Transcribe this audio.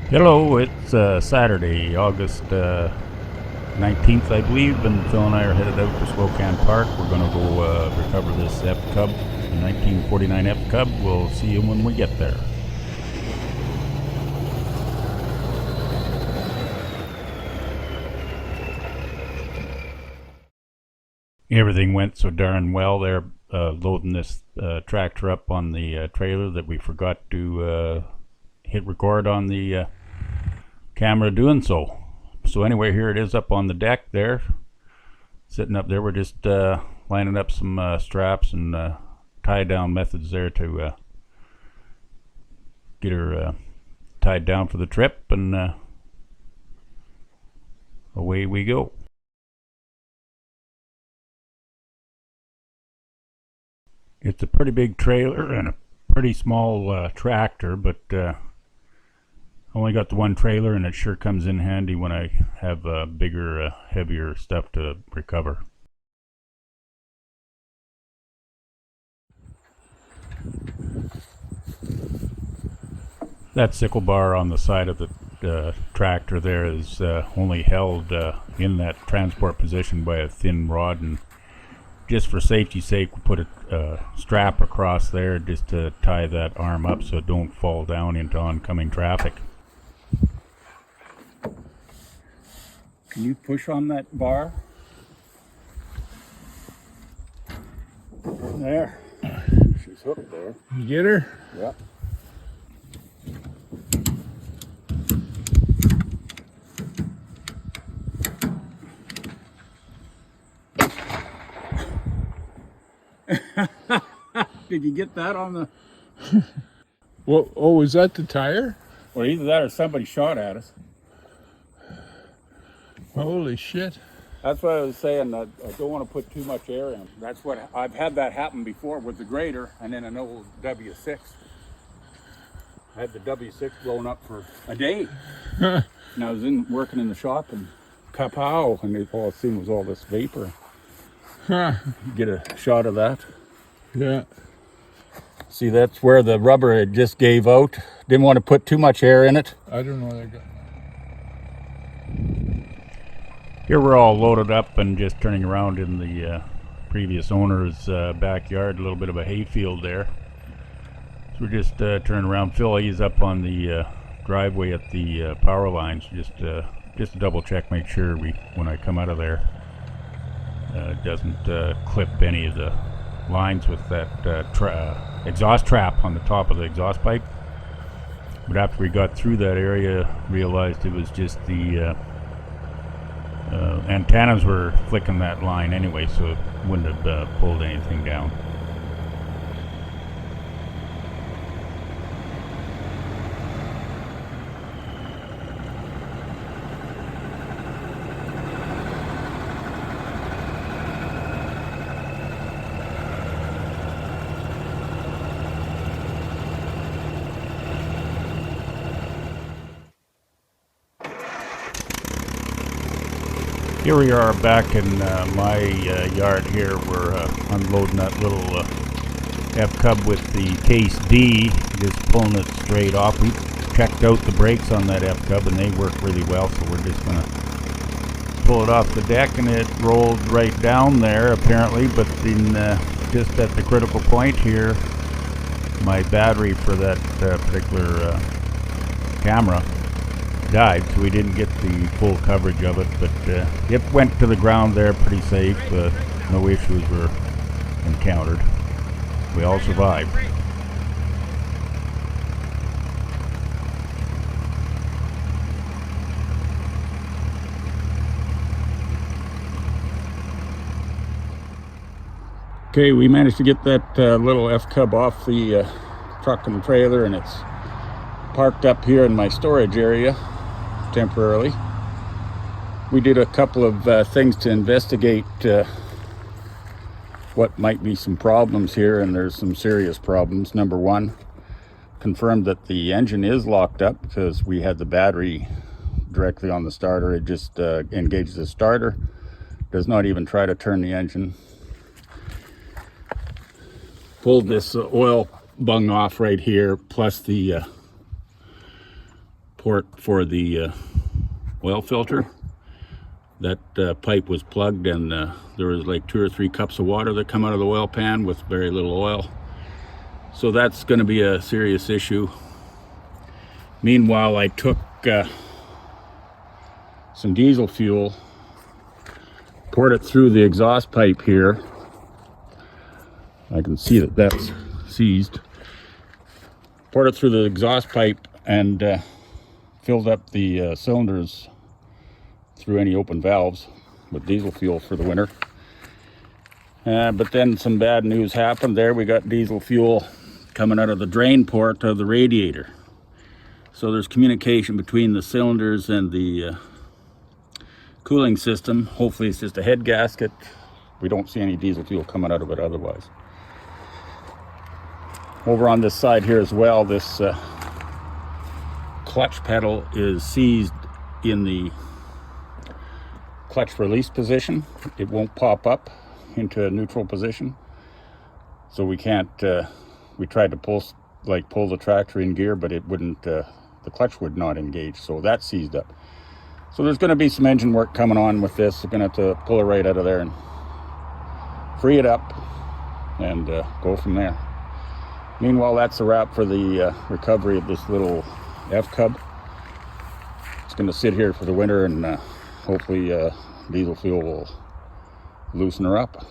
Hello, it's Saturday, August 19th, I believe, and Phil and I are headed out to Spokane Park. We're going to go recover this FCub, the 1949 FCub. We'll see you when we get there. Everything went so darn well there, loading this tractor up on the trailer, that we forgot to hit record on the camera doing so. So anyway, here it is up on the deck there, sitting up there. We're just lining up some straps and tie down methods there to get her tied down for the trip, and away we go. It's a pretty big trailer and a pretty small tractor, but only got the one trailer, and it sure comes in handy when I have bigger, heavier stuff to recover. That sickle bar on the side of the tractor there is only held in that transport position by a thin rod, and just for safety's sake, we put a strap across there just to tie that arm up so it don't fall down into oncoming traffic. Can you push on that bar? There. She's hooked there. You get her? Yep. Did you get that on the... Well, oh, was that the tire? Well, either that or somebody shot at us. Holy shit. That's what I was saying. I don't want to put too much air in. That's what I've had that happen before with the grader and then an old W6. I had the W6 blown up for a day. And I was working in the shop, and kapow, and all I seen was all this vapor. Get a shot of that. Yeah. See, that's where the rubber had just gave out. Didn't want to put too much air in it. I don't know that guy. Here we're all loaded up and just turning around in the previous owner's backyard, a little bit of a hayfield there. So we're just turning around. Phil, he's up on the driveway at the power lines, just to double check, make sure when I come out of there, it doesn't clip any of the lines with that exhaust trap on the top of the exhaust pipe. But after we got through that area, realized it was just the antennas were flicking that line anyway, so it wouldn't have pulled anything down. Here we are back in my yard here. We're unloading that little FCub with the case D, just pulling it straight off. We checked out the brakes on that FCub and they work really well, so we're just going to pull it off the deck, and it rolled right down there apparently, but then just at the critical point here, my battery for that particular camera died, so we didn't get the full coverage of it, but it went to the ground there pretty safe. No issues were encountered. We all survived. Okay, we managed to get that little FCub off the truck and trailer, and it's parked up here in my storage area temporarily. We did a couple of things to investigate what might be some problems here, and there's some serious problems. Number one, confirmed that the engine is locked up because we had the battery directly on the starter. It just engages the starter, does not even try to turn the engine. Pulled this oil bung off right here, plus the port for the oil filter. That pipe was plugged, and there was like 2 or 3 cups of water that come out of the oil pan with very little oil. So that's going to be a serious issue. Meanwhile, I took some diesel fuel, poured it through the exhaust pipe here. I can see that that's seized. Poured it through the exhaust pipe and filled up the cylinders through any open valves with diesel fuel for the winter. But then some bad news happened there. We got diesel fuel coming out of the drain port of the radiator. So there's communication between the cylinders and the cooling system. Hopefully it's just a head gasket. We don't see any diesel fuel coming out of it otherwise. Over on this side here as well, this clutch pedal is seized in the clutch release position. It won't pop up into a neutral position, so we can't we tried to pull the tractor in gear, but it wouldn't, the clutch would not engage, so that's seized up. So there's going to be some engine work coming on with this. We're going to have to pull it right out of there and free it up and go from there. Meanwhile, that's a wrap for the recovery of this little FCub. It's going to sit here for the winter, and hopefully diesel fuel will loosen her up.